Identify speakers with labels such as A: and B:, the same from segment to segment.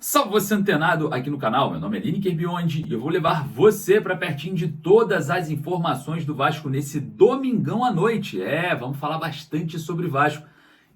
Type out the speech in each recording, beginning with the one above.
A: Salve você antenado aqui no canal, meu nome é Lineker Biondi e eu vou levar você para pertinho de todas as informações do Vasco nesse domingão à noite. Vamos falar bastante sobre Vasco.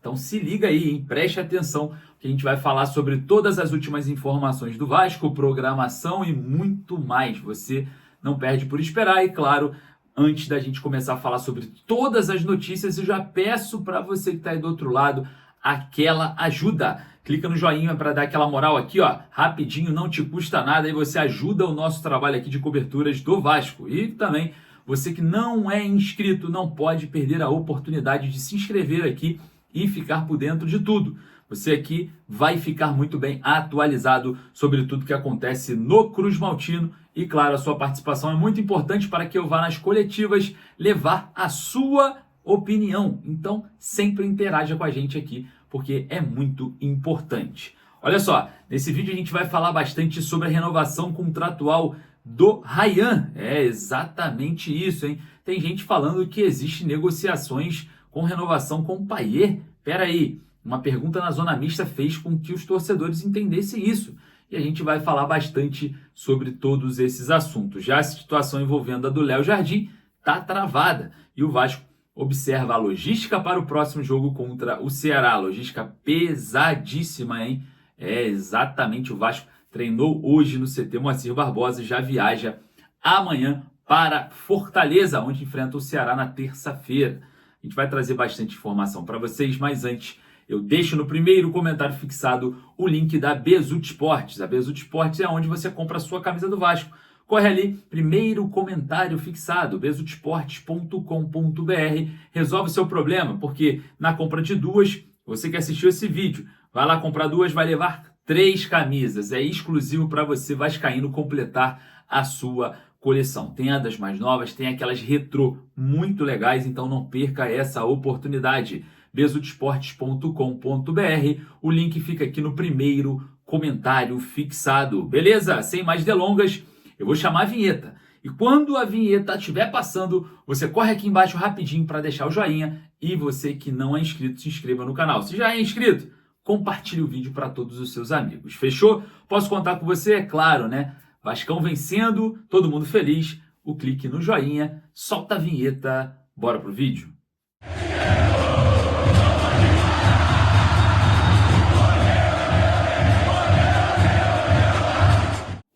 A: Então se liga aí, hein? Preste atenção que a gente vai falar sobre todas as últimas informações do Vasco, programação e muito mais. Você não perde por esperar e claro, antes da gente começar a falar sobre todas as notícias, eu já peço para você que está aí do outro lado aquela ajuda. Clica no joinha para dar aquela moral aqui, ó, rapidinho, não te custa nada e você ajuda o nosso trabalho aqui de coberturas do Vasco. E também, você que não é inscrito, não pode perder a oportunidade de se inscrever aqui e ficar por dentro de tudo. Você aqui vai ficar muito bem atualizado sobre tudo que acontece no Cruz Maltino. E claro, a sua participação é muito importante para que eu vá nas coletivas levar a sua opinião. Então, sempre interaja com a gente aqui, porque é muito importante. Olha só, nesse vídeo a gente vai falar bastante sobre a renovação contratual do Ryan. É exatamente isso, hein? Tem gente falando que existe negociações com renovação com o Payet. Pera aí, uma pergunta na zona mista fez com que os torcedores entendessem isso. E a gente vai falar bastante sobre todos esses assuntos. Já a situação envolvendo a do Léo Jardim está travada e o Vasco observa a logística para o próximo jogo contra o Ceará. Logística pesadíssima, hein? Exatamente, o Vasco treinou hoje no CT Moacir Barbosa e já viaja amanhã para Fortaleza, onde enfrenta o Ceará na terça-feira. A gente vai trazer bastante informação para vocês, mas antes eu deixo no primeiro comentário fixado o link da Bezut Esportes. A Bezut Esportes é onde você compra a sua camisa do Vasco. Corre ali, primeiro comentário fixado, bezutesportes.com.br, resolve o seu problema, porque na compra de duas, você que assistiu esse vídeo, vai lá comprar duas, vai levar 3 camisas, é exclusivo para você vascaíno completar a sua coleção. Tem a das mais novas, tem aquelas retrô muito legais, então não perca essa oportunidade. bezutesportes.com.br, o link fica aqui no primeiro comentário fixado, beleza? Sem mais delongas, eu vou chamar a vinheta. E quando a vinheta estiver passando, você corre aqui embaixo rapidinho para deixar o joinha. E você que não é inscrito, se inscreva no canal. Se já é inscrito, compartilhe o vídeo para todos os seus amigos. Fechou? Posso contar com você? É claro, né? Vascão vencendo, todo mundo feliz. O clique no joinha, solta a vinheta. Bora pro vídeo?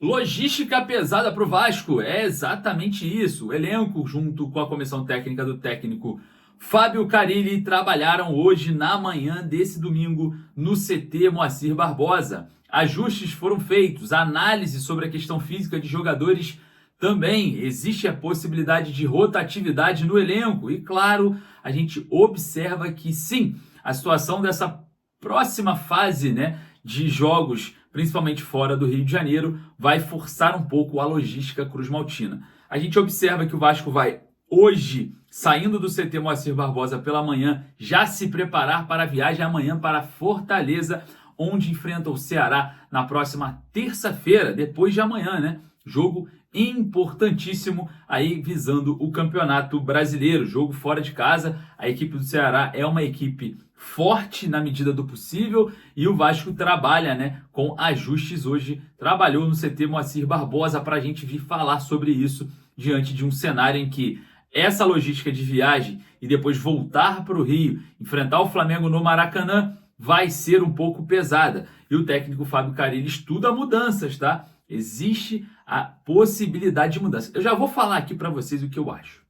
A: Logística pesada para o Vasco, é exatamente isso. O elenco, junto com a comissão técnica do técnico Fábio Carilli, trabalharam hoje na manhã desse domingo no CT Moacir Barbosa. Ajustes foram feitos, análise sobre a questão física de jogadores também. Existe a possibilidade de rotatividade no elenco e, claro, a gente observa que sim, a situação dessa próxima fase, né, de jogos, principalmente fora do Rio de Janeiro, vai forçar um pouco a logística cruzmaltina. A gente observa que o Vasco vai hoje, saindo do CT Moacir Barbosa pela manhã, já se preparar para a viagem amanhã para Fortaleza, onde enfrenta o Ceará na próxima terça-feira, depois de amanhã, né? Jogo importantíssimo aí visando o Campeonato Brasileiro, jogo fora de casa. A equipe do Ceará é uma equipe forte na medida do possível e o Vasco trabalha, né, com ajustes hoje. Trabalhou no CT Moacir Barbosa para a gente vir falar sobre isso diante de um cenário em que essa logística de viagem e depois voltar para o Rio, enfrentar o Flamengo no Maracanã, vai ser um pouco pesada. E o técnico Fábio Carilli estuda mudanças, tá? Existe a possibilidade de mudança. Eu já vou falar aqui para vocês o que eu acho.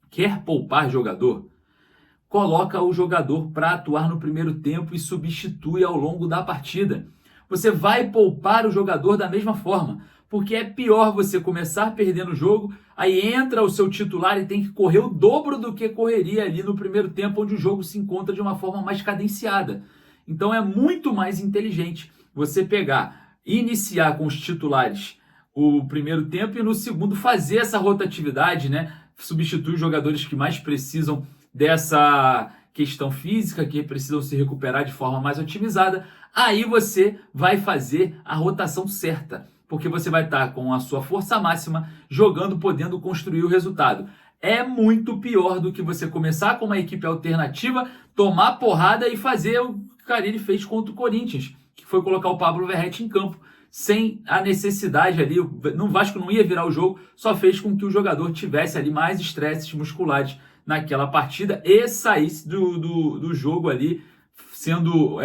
A: Quer poupar jogador? Coloca o jogador para atuar no primeiro tempo e substitui ao longo da partida. Você vai poupar o jogador da mesma forma, porque é pior você começar perdendo o jogo, aí entra o seu titular e tem que correr o dobro do que correria ali no primeiro tempo, onde o jogo se encontra de uma forma mais cadenciada. Então é muito mais inteligente você pegar, iniciar com os titulares o primeiro tempo e no segundo fazer essa rotatividade, né? Substituir os jogadores que mais precisam dessa questão física, que precisam se recuperar de forma mais otimizada. Aí você vai fazer a rotação certa, porque você vai estar com a sua força máxima jogando, podendo construir o resultado. É muito pior do que você começar com uma equipe alternativa, tomar porrada e fazer o que o Carilli fez contra o Corinthians. que foi colocar o Pablo Verratti em campo sem a necessidade ali. O Vasco não ia virar o jogo, só fez com que o jogador tivesse ali mais estresses musculares naquela partida e saísse do jogo ali sendo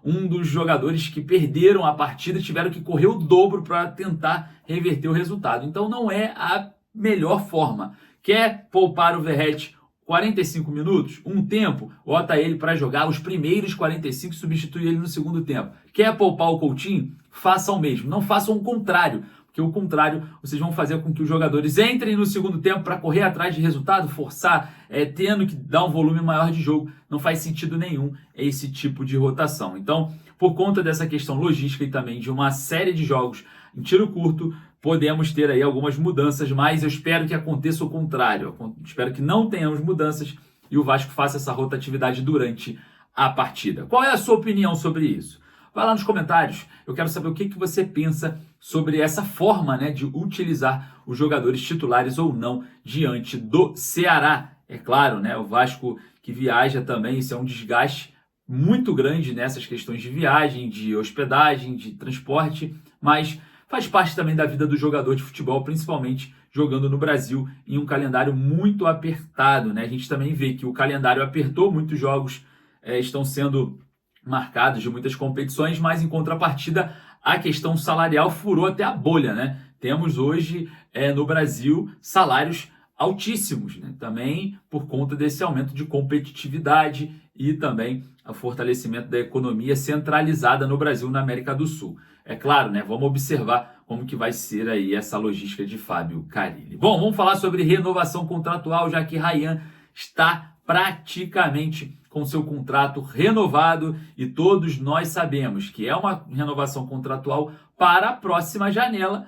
A: um dos jogadores que perderam a partida, tiveram que correr o dobro para tentar reverter o resultado. Então não é a melhor forma. Quer poupar o Verratti 45 minutos, um tempo, bota ele para jogar os primeiros 45 e substitui ele no segundo tempo. Quer poupar o Coutinho? Faça o mesmo. Não façam o contrário, porque o contrário vocês vão fazer com que os jogadores entrem no segundo tempo para correr atrás de resultado, forçar, tendo que dar um volume maior de jogo. Não faz sentido nenhum esse tipo de rotação. Então, por conta dessa questão logística e também de uma série de jogos em tiro curto, podemos ter aí algumas mudanças, mas eu espero que aconteça o contrário. Eu espero que não tenhamos mudanças e o Vasco faça essa rotatividade durante a partida. Qual é a sua opinião sobre isso? Vai lá nos comentários, eu quero saber o que você pensa sobre essa forma, né, de utilizar os jogadores titulares ou não diante do Ceará. É claro, né, o Vasco que viaja também, isso é um desgaste muito grande nessas questões de viagem, de hospedagem, de transporte, mas faz parte também da vida do jogador de futebol, principalmente jogando no Brasil em um calendário muito apertado, né? A gente também vê que o calendário apertou, muitos jogos estão sendo marcados de muitas competições, mas em contrapartida a questão salarial furou até a bolha, né? Temos hoje no Brasil salários altíssimos, né? Também por conta desse aumento de competitividade e também o fortalecimento da economia centralizada no Brasil, na América do Sul. É claro, né? Vamos observar como que vai ser aí essa logística de Fábio Carille. Bom, vamos falar sobre renovação contratual, já que Rayan está praticamente com seu contrato renovado e todos nós sabemos que é uma renovação contratual para a próxima janela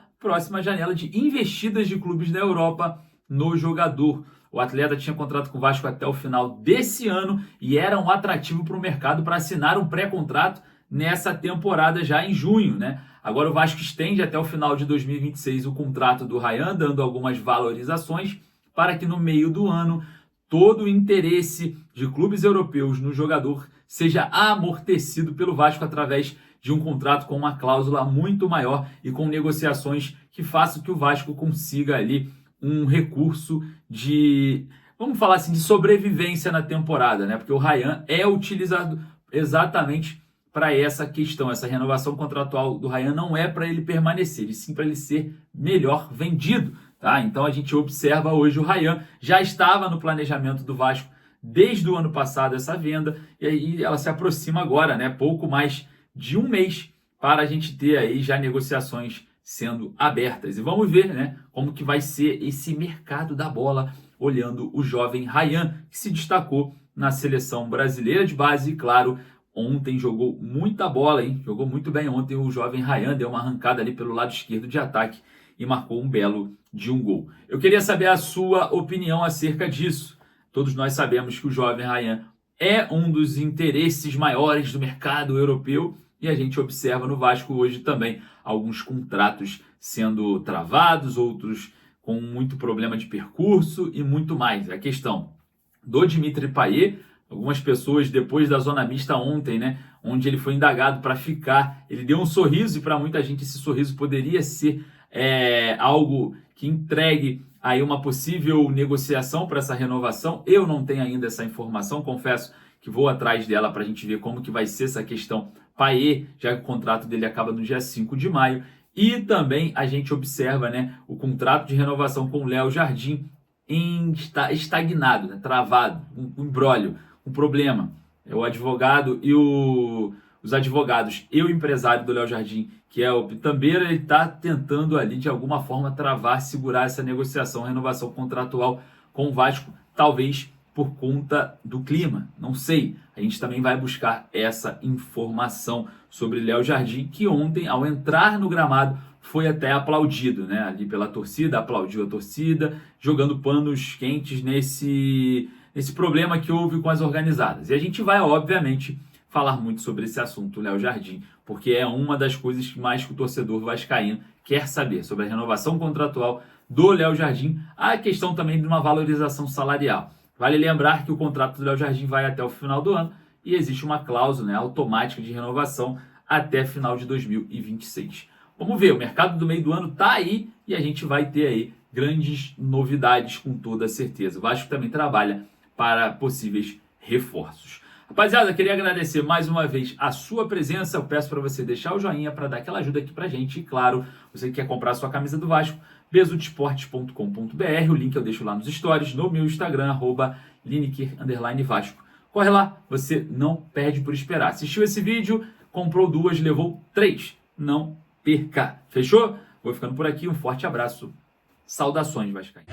A: de investidas de clubes da Europa no jogador. O atleta tinha contrato com o Vasco até o final desse ano e era um atrativo para o mercado para assinar um pré-contrato nessa temporada já em junho, né? Agora o Vasco estende até o final de 2026 o contrato do Rayan, dando algumas valorizações para que no meio do ano todo o interesse de clubes europeus no jogador seja amortecido pelo Vasco através de um contrato com uma cláusula muito maior e com negociações que façam que o Vasco consiga ali um recurso de, vamos falar assim, de sobrevivência na temporada, né? Porque o Rayan é utilizado exatamente para essa questão. Essa renovação contratual do Rayan não é para ele permanecer, e sim para ele ser melhor vendido. Tá? Então a gente observa hoje o Rayan, já estava no planejamento do Vasco desde o ano passado essa venda, e aí ela se aproxima agora, né? Pouco mais de um mês para a gente ter aí já negociações sendo abertas. E vamos ver, né, como que vai ser esse mercado da bola, olhando o jovem Rayan, que se destacou na seleção brasileira de base, e claro, ontem jogou muita bola, hein? Jogou muito bem ontem o jovem Rayan, deu uma arrancada ali pelo lado esquerdo de ataque e marcou um belo de um gol. Eu queria saber a sua opinião acerca disso. Todos nós sabemos que o jovem Rayan é um dos interesses maiores do mercado europeu e a gente observa no Vasco hoje também alguns contratos sendo travados, outros com muito problema de percurso e muito mais. A questão do Dimitri Payet, algumas pessoas depois da zona mista ontem, né, onde ele foi indagado para ficar, ele deu um sorriso e para muita gente esse sorriso poderia ser algo que entregue aí uma possível negociação para essa renovação. Eu não tenho ainda essa informação, confesso que vou atrás dela para a gente ver como que vai ser essa questão Payet, já que o contrato dele acaba no dia 5 de maio. E também a gente observa, né, o contrato de renovação com o Léo Jardim estagnado, né, travado, um imbróglio, um problema. O advogado e os advogados e o empresário do Léo Jardim, que é o Pitambeira, ele está tentando ali de alguma forma travar, segurar essa negociação, renovação contratual com o Vasco, talvez por conta do clima, não sei. A gente também vai buscar essa informação sobre Léo Jardim, que ontem, ao entrar no gramado, foi até aplaudido, né? Ali pela torcida, aplaudiu a torcida, jogando panos quentes nesse problema que houve com as organizadas. E a gente vai, obviamente, falar muito sobre esse assunto, Léo Jardim, porque é uma das coisas que mais que o torcedor vascaíno quer saber, sobre a renovação contratual do Léo Jardim, a questão também de uma valorização salarial. Vale lembrar que o contrato do Léo Jardim vai até o final do ano e existe uma cláusula, né, automática de renovação até final de 2026. Vamos ver, o mercado do meio do ano tá aí e a gente vai ter aí grandes novidades com toda certeza. O Vasco também trabalha para possíveis reforços. Rapaziada, queria agradecer mais uma vez a sua presença. Eu peço para você deixar o joinha para dar aquela ajuda aqui pra gente. E claro, você que quer comprar a sua camisa do Vasco, besudesportes.com.br. O link eu deixo lá nos stories, no meu Instagram, @Lineker_Vasco. Corre lá, você não perde por esperar. Assistiu esse vídeo, comprou 2, levou 3. Não perca. Fechou? Vou ficando por aqui. Um forte abraço. Saudações, vascaínos.